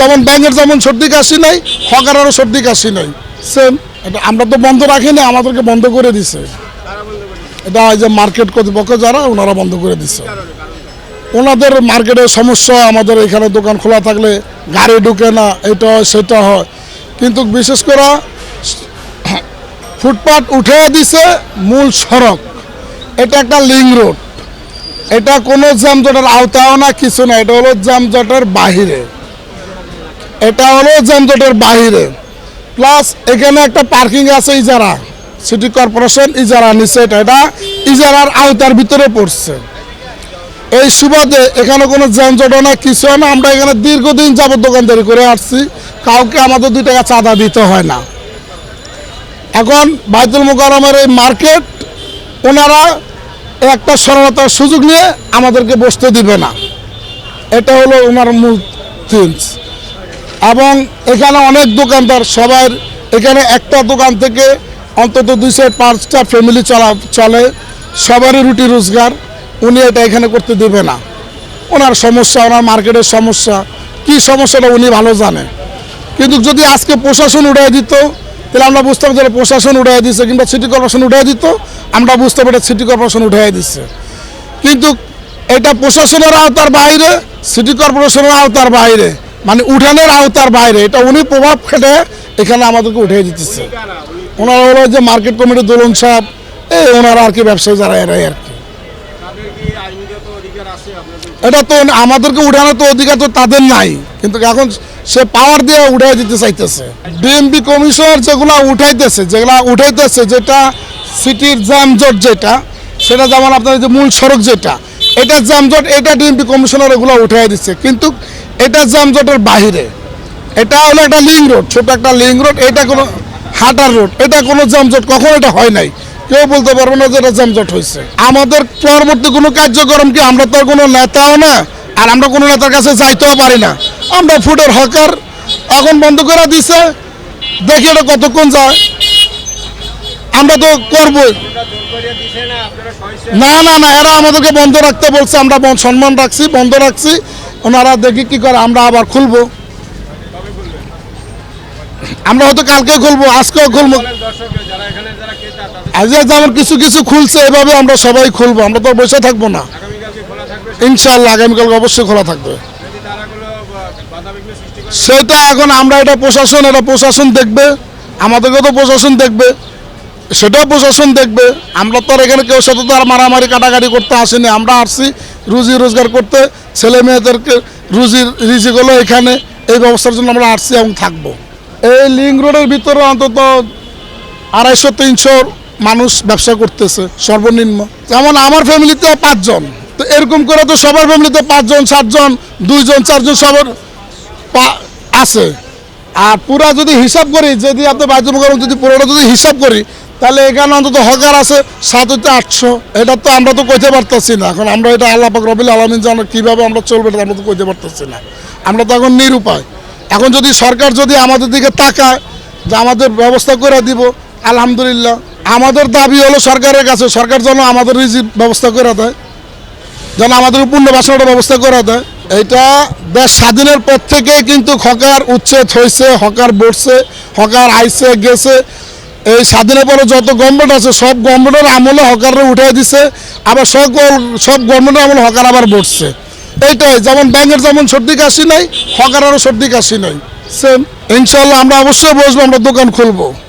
যেমন ব্যাংকের যেমন সর্দি কাশি নাই, হকারেরও সর্দি কাশি নাই, সেম। এটা আমরা তো বন্ধ রাখি না, আমাদেরকে বন্ধ করে দিছে। এটা এই যে মার্কেট কর্তৃপক্ষ যারা, ওনারা বন্ধ করে দিচ্ছে। ওনাদের মার্কেটের সমস্যা, আমাদের এখানে দোকান খোলা থাকলে গাড়ি ঢুকে না, এটা হয় সেটা হয়। কিন্তু বিশেষ করে ফুটপাত উঠে দিছে মূল সড়ক, এটা একটা লিং রোড, এটা কোনো যানজটের আওতাও না, কিছু না, এটা হলো যানজটের বাহিরে, এটা হলো যানজটের বাহিরে। প্লাস এখানে একটা পার্কিং আছে ইজারা, সিটি কর্পোরেশন ইজারা নিচ্ছে, এটা ইজারার আওতার ভিতরে পড়ছে। এই সুবাদে এখানে কোনো যানজট না, কিছু না। আমরা এখানে দীর্ঘদিন যাবত দোকানদারি করে আসছি, কাউকে আমাদের 2 টাকা চাঁদা দিতে হয় না। এখন বাইতুল মোকাররমের এই মার্কেট ওনারা একটা সরলতার সুযোগ নিয়ে আমাদেরকে বসতে দিবে না, এটা হলো ওনার মূল থিংস। এবং এখানে অনেক দোকানদার, সবার এখানে একটা দোকান থেকে অন্তত 2-5টা ফ্যামিলি চলে, সবারই রুটি রোজগার। উনি এটা এখানে করতে দেবে না, ওনার সমস্যা, ওনার মার্কেটের সমস্যা, কি সমস্যাটা উনি ভালো জানে। কিন্তু যদি আজকে প্রশাসন উঠাই দিত, তাহলে আমরা বুঝতাম যে প্রশাসন উঠাই দিচ্ছে, কিংবা সিটি কর্পোরেশন উঠাই দিত, আমরা বুঝতাম এটা সিটি কর্পোরেশন উঠাই দিচ্ছে। কিন্তু এটা প্রশাসনের আওতার বাইরে, সিটি কর্পোরেশনের আওতার বাইরে, মানে উঠানের আওতার বাইরে, এটা উনি প্রভাব খেটে এখানে আমাদেরকে উঠিয়ে দিতেছে। ওনারা হলো যে মার্কেট কমিটির দোলন সাহেব, ওনারা আর কি ব্যবসায়ী যারা, এরাই আর কি। এটা তো আমাদেরকে উঠানোর তো অধিকার তো তাদের নাই, কিন্তু এখন সে পাওয়ার দিয়ে উঠাই দিতে চাইতেছে। ডিএমপি কমিশনার যেগুলা উঠাইতেছে, যেটা সিটির যানজট, যেটা সেটা যেমন আপনার যে মূল সড়ক যেটা, এটা যানজট, এটা ডিএমপি কমিশনার এগুলো উঠাই দিচ্ছে। কিন্তু এটা যানজটের বাহিরে, এটা হলো একটা লিং রোড, ছোট একটা লিং রোড, এটা কোনো হাঁটার রোড, এটা কোনো যানজট কখনো এটা হয় নাই, কেউ বলতে পারবো না যে এটা যানজট হয়েছে। আমাদের পরবর্তী কোনো কার্যক্রম কি, আমরা তো কোনো নেতাও না, আর আমরা কোনো নেতার কাছে যাইতেও পারি না। আমরা ফুটের হকার, এখন বন্ধ করে দিছে, দেখি এটা কতক্ষণ যায়, আমরা তো করবো না। এরা আমাদেরকে বন্ধ রাখতে বলছে, আমরা সম্মান রাখছি, বন্ধ রাখছি। ওনারা দেখি কি করে, আমরা আবার খুলবো, আমরা হয়তো কালকে খুলবো, আজকেও খুলবো। আজ যেমন কিছু কিছু খুলছে, এভাবে আমরা সবাই খুলবো, আমরা তো বসে থাকবো না। ইনশাআল্লাহ আগামীকালকে অবশ্যই খোলা থাকবে। সেটা এখন আমরা, এটা প্রশাসন দেখবে, আমাদেরকে তো প্রশাসন দেখবে, সেটাও প্রশাসন দেখবে। আমরা তো আর এখানে কেউ সাথে তো আর মারামারি কাটাকাটি করতে আসিনি, আমরা আসছি রুজি রোজগার করতে, ছেলে মেয়েদেরকে রিজিক হলো এখানে, এই ব্যবস্থার জন্য আমরা আসছি এবং থাকবো। এই লিং রোডের ভিতরে অন্তত 250-300 মানুষ ব্যবসা করতেছে সর্বনিম্ন। যেমন আমার ফ্যামিলিতে 5 জন, তো এরকম করে তো সবার ফ্যামিলিতে 5 জন 7 জন 2 জন 4 জন সবার আছে। আর পুরা যদি হিসাব করি, যদি আপনি বাইতুল মোকাররম যদি পুরোটা যদি হিসাব করি, তাহলে এখানে অন্তত হকার আছে 700-800। এটা তো আমরা তো কইতে পারতেছি না। এখন আমরা এটা আল্লাহ পাক রব্বুল আলামিন জানে কীভাবে আমরা চলবে, এটা আমরা তো কইতে পারতেছি না। আমরা তো এখন নিরুপায়। এখন যদি সরকার যদি আমাদের দিকে তাকায়, যে আমাদের ব্যবস্থা করে দিব, আলহামদুলিল্লাহ। আমাদের দাবি হলো সরকারের কাছে, সরকার যেন আমাদের রিজিক ব্যবস্থা করে দেয়, যেন আমাদের পুনর্বাসনের ব্যবস্থা করে দেয়। এটা দেশ স্বাধীনের পর থেকেই কিন্তু হকার উচ্ছেদ হয়েছে, হকার বসছে, হকার আইসে গেছে। এই স্বাধীনের পরে যত গভর্নমেন্ট আছে, সব গভর্নমেন্টের আমলে হকাররা উঠাই দিছে, আবার সব গভর্নমেন্টের আমলে হকার আবার বসছে। এইটাই, যেমন ব্যাংকের যেমন সর্দি কাশি নাই, হকারেরও সর্দি কাশি নাই, সেম। ইনশাল্লাহ আমরা অবশ্যই বসবো, আমরা দোকান খুলবো।